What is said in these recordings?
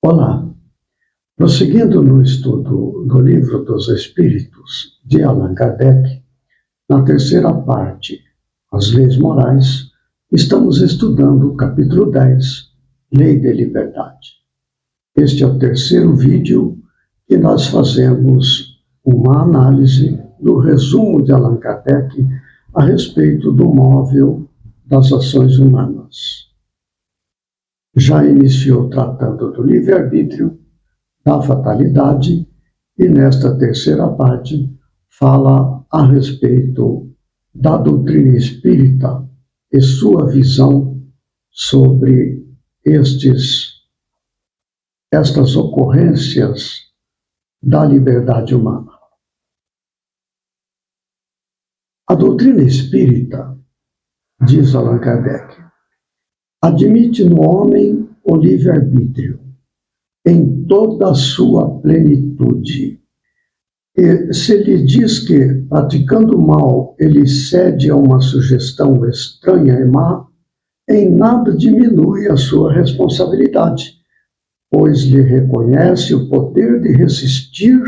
Olá, prosseguindo no estudo do Livro dos Espíritos, de Allan Kardec, na terceira parte, As Leis Morais, estamos estudando o capítulo 10, Lei de Liberdade. Este é o terceiro vídeo que nós fazemos uma análise do resumo de Allan Kardec a respeito do móvel das ações humanas. Já iniciou tratando do livre-arbítrio, da fatalidade, e nesta terceira parte fala a respeito da doutrina espírita e sua visão sobre estas ocorrências da liberdade humana. A doutrina espírita, diz Allan Kardec, admite no homem o livre-arbítrio em toda a sua plenitude. E se lhe diz que, praticando o mal, ele cede a uma sugestão estranha e má, em nada diminui a sua responsabilidade, pois lhe reconhece o poder de resistir,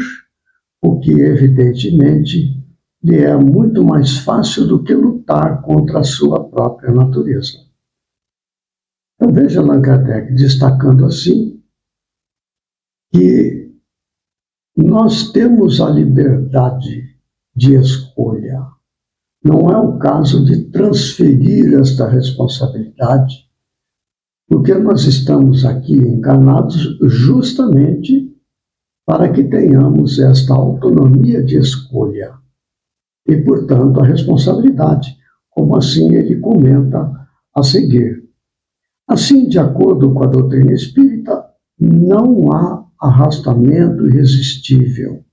o que, evidentemente, lhe é muito mais fácil do que lutar contra a sua própria natureza. Então, veja Allan Kardec destacando assim que nós temos a liberdade de escolha. Não é o caso de transferir esta responsabilidade, porque nós estamos aqui encarnados justamente para que tenhamos esta autonomia de escolha e, portanto, a responsabilidade, como assim ele comenta a seguir. Assim, de acordo com a doutrina espírita, não há arrastamento irresistível.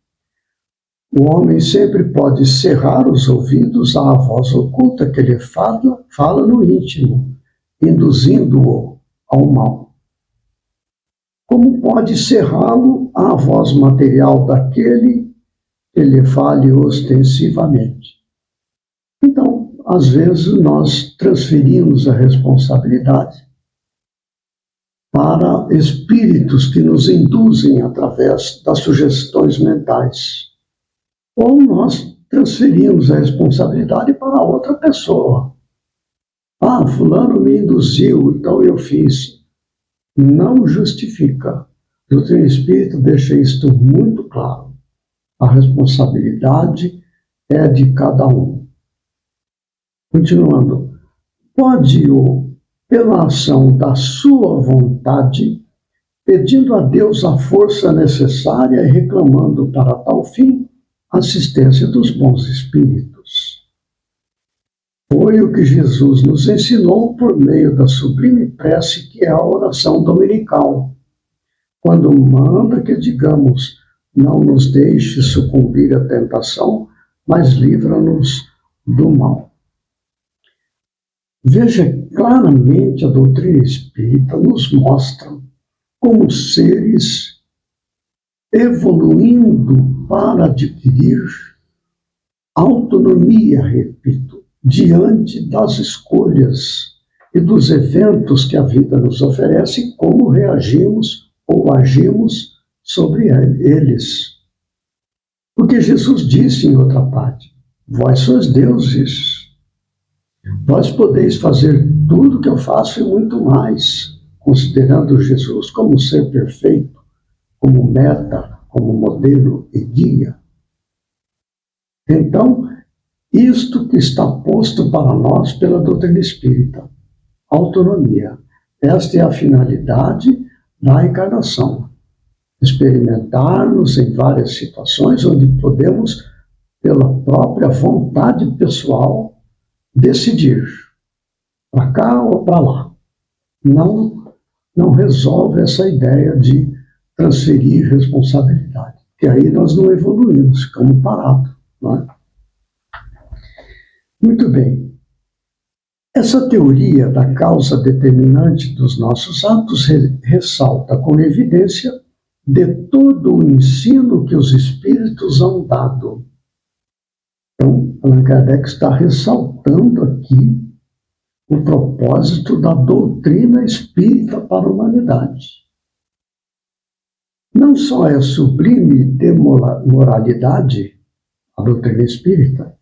O homem sempre pode cerrar os ouvidos à voz oculta que lhe fala no íntimo, induzindo-o ao mal. Como pode cerrá-lo à voz material daquele que lhe fale ostensivamente? Então, às vezes, nós transferimos a responsabilidade para espíritos que nos induzem através das sugestões mentais. Ou nós transferimos a responsabilidade para outra pessoa. Ah, fulano me induziu, então eu fiz. Não justifica. A doutrina espírita deixa isto muito claro. A responsabilidade é de cada um. Continuando. Pode-o, pela ação da sua vontade, pedindo a Deus a força necessária e reclamando para tal fim a assistência dos bons espíritos. Foi o que Jesus nos ensinou por meio da sublime prece que é a oração dominical, quando manda que digamos: não nos deixe sucumbir à tentação, mas livra-nos do mal. Veja claramente a doutrina espírita nos mostra como seres evoluindo para adquirir autonomia, repito, diante das escolhas e dos eventos que a vida nos oferece e como reagimos ou agimos sobre eles. Porque Jesus disse em outra parte: vós sois deuses. Vós podeis fazer tudo o que eu faço e muito mais, considerando Jesus como ser perfeito, como meta, como modelo e guia. Então, isto que está posto para nós pela doutrina espírita, autonomia. Esta é a finalidade da encarnação. Experimentar-nos em várias situações onde podemos, pela própria vontade pessoal, decidir para cá ou para lá. Não resolve essa ideia de transferir responsabilidade, porque aí nós não evoluímos, ficamos parados, não é? Muito bem. Essa teoria da causa determinante dos nossos atos ressalta com evidência de todo o ensino que os espíritos han dado. Então, Allan Kardec está ressaltando aqui o propósito da doutrina espírita para a humanidade. não só é sublime de moralidade, a doutrina espírita,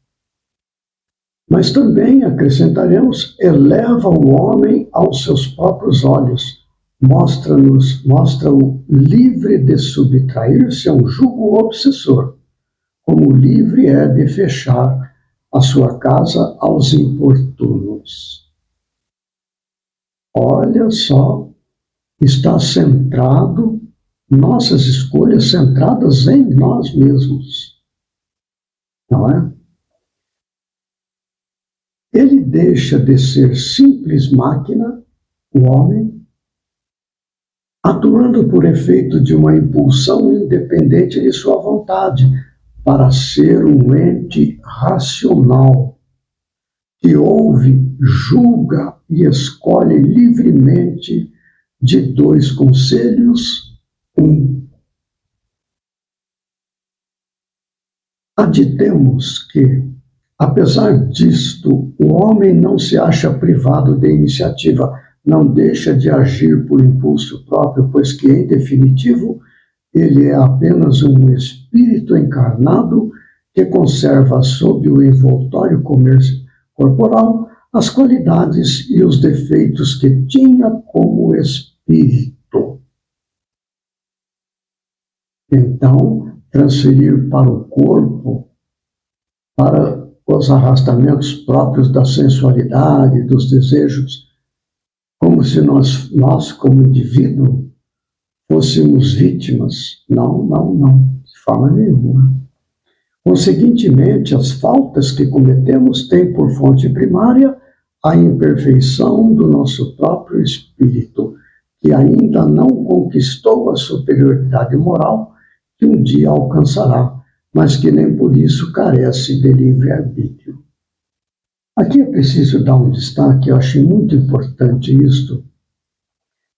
mas também, acrescentaremos, eleva o homem aos seus próprios olhos, mostra-o livre de subtrair-se a um jugo obsessor, como livre é de fechar a sua casa aos importunos. Olha só, está centrado, nossas escolhas centradas em nós mesmos, não é? Ele deixa de ser simples máquina, o homem, atuando por efeito de uma impulsão independente de sua vontade, para ser um ente racional, que ouve, julga e escolhe livremente de dois conselhos, um. Aditemos que, apesar disto, o homem não se acha privado de iniciativa, não deixa de agir por impulso próprio, pois que, em definitivo, ele é apenas um espírito encarnado que conserva sob o envoltório corporal as qualidades e os defeitos que tinha como espírito. Então, transferir para o corpo, para os arrastamentos próprios da sensualidade, dos desejos, como se nós como indivíduo, fôssemos vítimas. Não, de forma nenhuma. Conseguintemente, as faltas que cometemos têm por fonte primária a imperfeição do nosso próprio espírito, que ainda não conquistou a superioridade moral que um dia alcançará, mas que nem por isso carece de livre-arbítrio. Aqui é preciso dar um destaque, eu achei muito importante isto,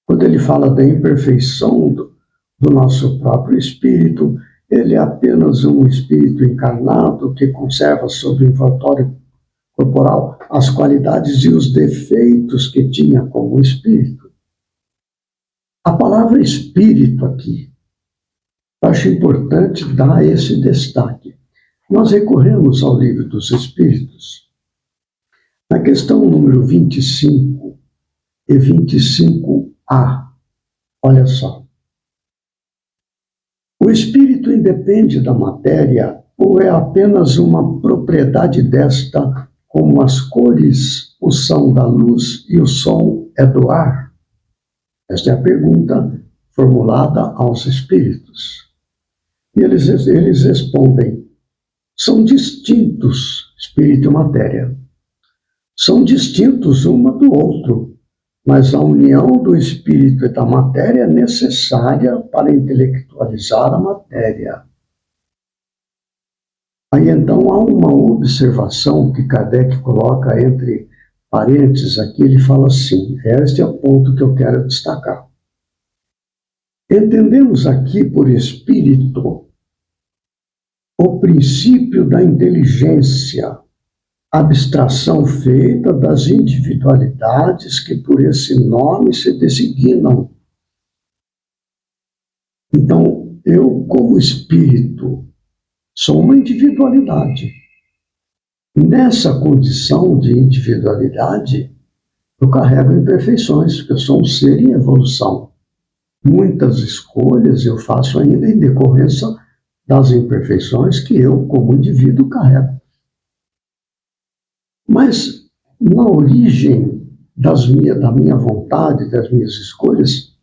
quando ele fala da imperfeição do nosso próprio espírito. Ele é apenas um espírito encarnado que conserva sob o envoltório corporal as qualidades e os defeitos que tinha como espírito. A palavra espírito aqui, acho importante dar esse destaque. Nós recorremos ao Livro dos Espíritos. Na questão número 25 e 25A, olha só. O espírito independe da matéria ou é apenas uma propriedade desta, como as cores o são da luz e o som é do ar? Esta é a pergunta formulada aos espíritos. E eles respondem: são distintos, espírito e matéria. São distintos uma do outro, mas a união do espírito e da matéria é necessária para intelectualizar a matéria. Aí então há uma observação que Kardec coloca entre parênteses aqui, ele fala assim, este é o ponto que eu quero destacar. Entendemos aqui por espírito o princípio da inteligência, abstração feita das individualidades que por esse nome se designam. Então, eu, como espírito, sou uma individualidade. Nessa condição de individualidade, eu carrego imperfeições, porque eu sou um ser em evolução. Muitas escolhas eu faço ainda em decorrência das imperfeições que eu, como indivíduo, carrego. Mas, na origem da minha vontade, das minhas escolhas,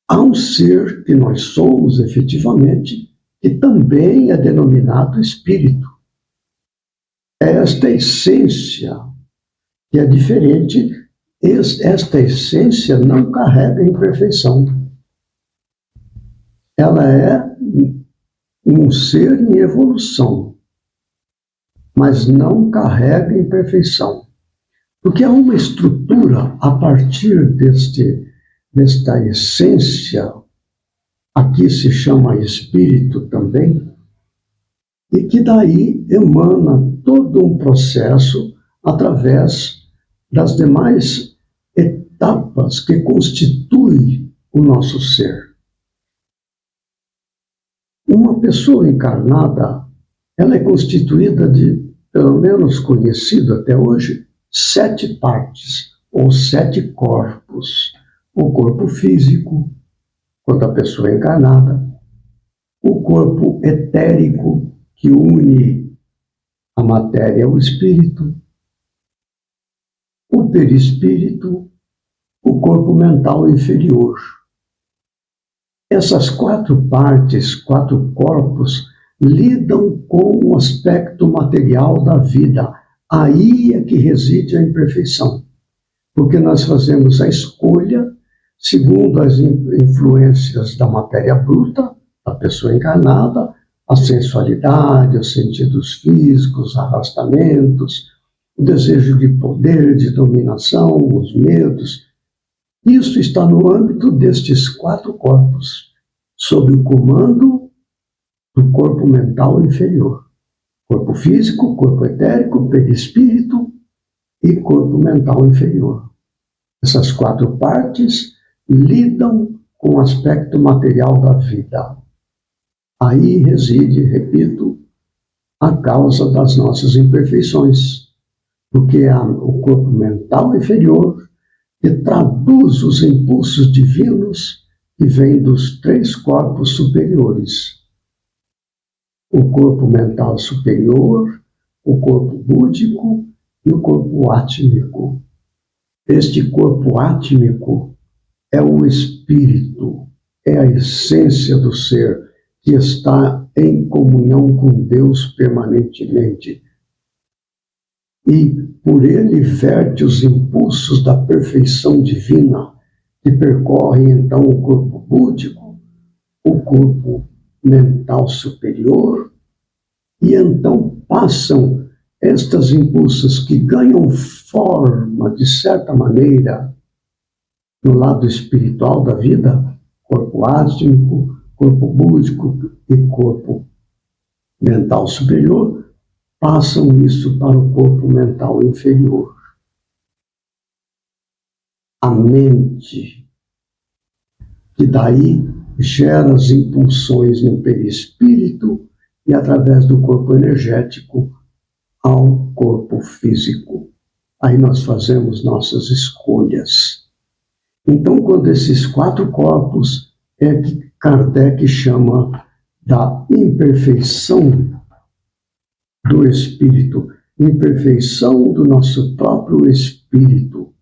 há um ser que nós somos efetivamente, que também é denominado espírito. Esta essência, que é diferente, esta essência não carrega imperfeição. Ela é um ser em evolução, mas não carrega imperfeição. Porque há uma estrutura a partir desta essência, aqui se chama espírito também, e que daí emana todo um processo através das demais etapas que constituem o nosso ser. pessoa encarnada, ela é constituída de, pelo menos conhecido até hoje, 7 partes, ou 7 corpos. O corpo físico, quando a pessoa é encarnada, o corpo etérico, que une a matéria ao espírito, o perispírito, o corpo mental inferior. Essas 4 partes, 4 corpos, lidam com o aspecto material da vida. Aí é que reside a imperfeição. Porque nós fazemos a escolha segundo as influências da matéria bruta, da pessoa encarnada, a sensualidade, os sentidos físicos, arrastamentos, o desejo de poder, de dominação, os medos. Isso está no âmbito destes 4 corpos, sob o comando do corpo mental inferior. Corpo físico, corpo etérico, perispírito e corpo mental inferior. Essas 4 partes lidam com o aspecto material da vida. Aí reside, repito, a causa das nossas imperfeições, porque o corpo mental inferior que traduz os impulsos divinos que vêm dos 3 corpos superiores. O corpo mental superior, o corpo búdico e o corpo átmico. Este corpo átmico é o espírito, é a essência do ser que está em comunhão com Deus permanentemente. E por ele verte os impulsos da perfeição divina que percorrem então o corpo búdico, o corpo mental superior, e então passam estes impulsos que ganham forma, de certa maneira, no lado espiritual da vida, corpo átmico, corpo búdico e corpo mental superior, passam isso para o corpo mental inferior. A mente, que daí gera as impulsões no perispírito e através do corpo energético ao corpo físico. Aí nós fazemos nossas escolhas. Então, quando esses 4 corpos é que Kardec chama da imperfeição do espírito, imperfeição do nosso próprio espírito.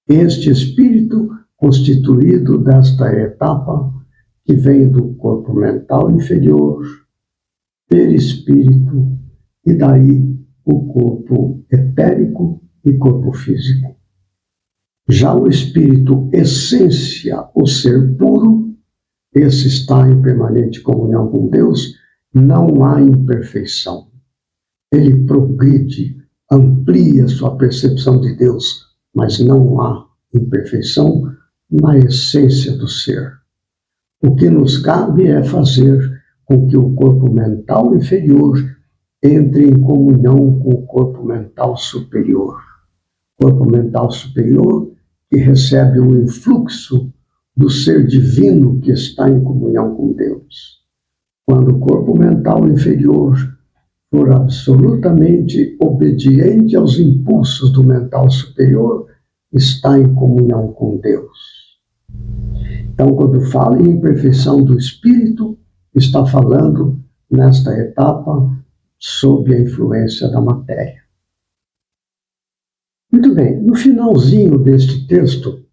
Este espírito constituído desta etapa que vem do corpo mental inferior, perispírito e daí o corpo etérico e corpo físico. Já o espírito essência, o ser puro, esse está em permanente comunhão com Deus, não há imperfeição. Ele progride, amplia sua percepção de Deus, mas não há imperfeição na essência do ser. O que nos cabe é fazer com que o corpo mental inferior entre em comunhão com o corpo mental superior. Corpo mental superior que recebe o influxo do ser divino que está em comunhão com Deus. Quando o corpo mental inferior for absolutamente obediente aos impulsos do mental superior, está em comunhão com Deus. Então, quando fala em imperfeição do espírito, está falando nesta etapa sob a influência da matéria. Muito bem, no finalzinho deste texto,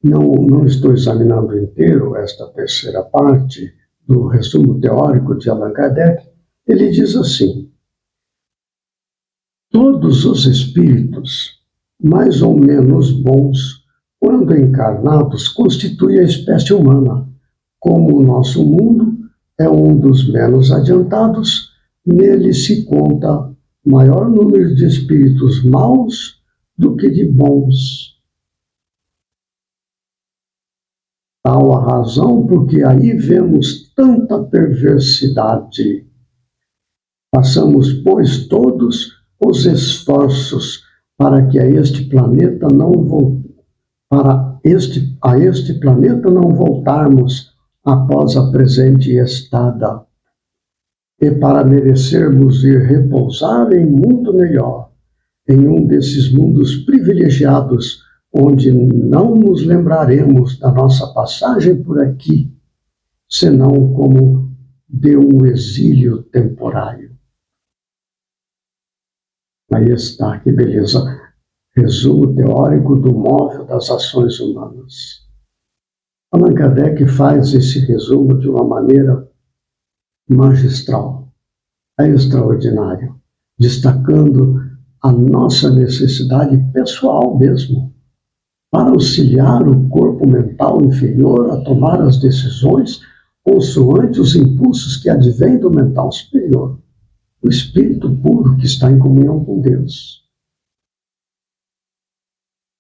não estou examinando inteiro esta terceira parte do resumo teórico de Allan Kardec, ele diz assim: todos os espíritos, mais ou menos bons, quando encarnados, constituem a espécie humana. Como o nosso mundo é um dos menos adiantados, nele se conta maior número de espíritos maus do que de bons. Tal a razão porque aí vemos tanta perversidade. Passamos, pois, todos os esforços para que a este planeta não voltarmos após a presente estada. E para merecermos ir repousar em mundo melhor, em um desses mundos privilegiados, onde não nos lembraremos da nossa passagem por aqui, senão como de um exílio temporário. Aí está, que beleza. Resumo teórico do móvel das ações humanas. Allan Kardec faz esse resumo de uma maneira magistral, extraordinário, destacando a nossa necessidade pessoal mesmo, para auxiliar o corpo mental inferior a tomar as decisões consoante os impulsos que advêm do mental superior, o espírito puro que está em comunhão com Deus.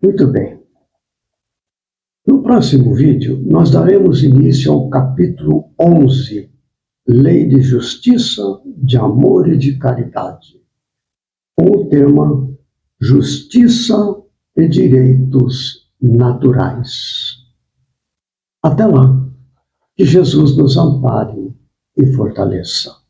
Muito bem. No próximo vídeo, nós daremos início ao capítulo 11, Lei de Justiça, de Amor e de Caridade, com o tema Justiça e Direitos Naturais. Até lá, que Jesus nos ampare e fortaleça.